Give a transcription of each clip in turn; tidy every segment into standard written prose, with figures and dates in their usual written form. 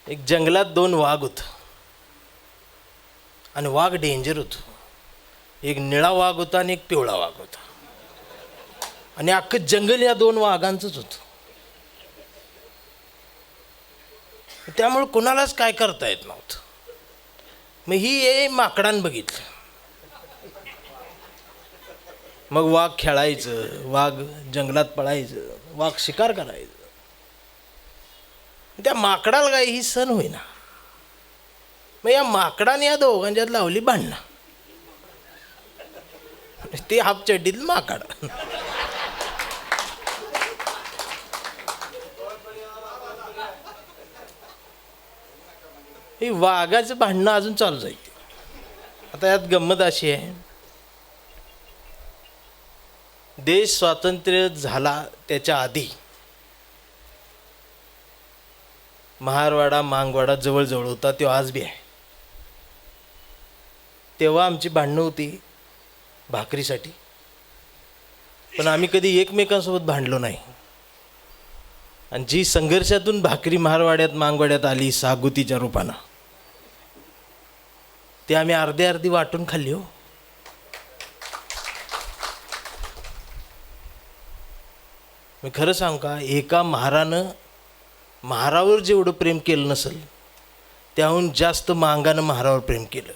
एक जंगलात दोन वाघ होत आणि वाघ डेंजर होतो. एक निळा वाघ होता आणि एक पिवळा वाघ होता आणि अख्खं जंगल या दोन वाघांचंच होतं. त्यामुळे कुणालाच काय करता येत नव्हतं. मग ही माकडानं बघितलं. मग वाघ खेळायचं, वाघ जंगलात पळायचं, वाघ शिकार करायचं. त्या माकडाला काय ही सण होईना. मग या माकडाने या दोघांच्यात लावली भांडणं. ते हाफ चड्डीत माकड. हे वाघाचं भांडणं अजून चालू जाईल. आता यात गंमत अशी आहे, देश स्वातंत्र्य झाला त्याच्या आधी महारवाडा मांगवाडा जवळजवळ होता, तो आज बी आहे. तेव्हा आमची भांडणं होती भाकरीसाठी, पण आम्ही कधी एकमेकांसोबत भांडलो नाही. आणि जी संघर्षातून भाकरी महारवाड्यात मांगवाड्यात आली सागुतीच्या रूपानं, ते आम्ही अर्धी अर्धी वाटून खाल्ली. हो, मी खरं सांगू का, एका महारानं महारावर जेवढं प्रेम केलं नसेल त्याहून जास्त मांगानं महारावर प्रेम केलं.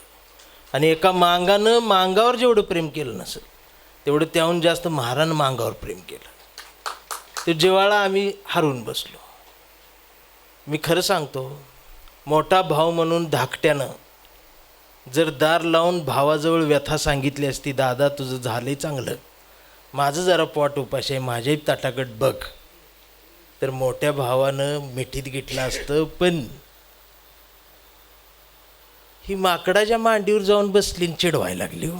आणि एका मांगानं मांगावर जेवढं प्रेम केलं नसेल तेवढं त्याहून जास्त महारानं मांगावर प्रेम केलं. ते जेव्हा आम्ही हरवून बसलो. मी खरं सांगतो, मोठा भाव म्हणून धाकट्यानं जर दार लावून भावाजवळ व्यथा सांगितली असती, दादा तुझं झालंय चांगलं, माझं जरा पोट उपाशी आहे, माझ्याही ताटाकडे बघ, तर मोठ्या भावानं मिठीत घेतलं असतं. पण ही माकडाच्या मांडीवर जाऊन बसली आणि चिडवायला लागली. हो,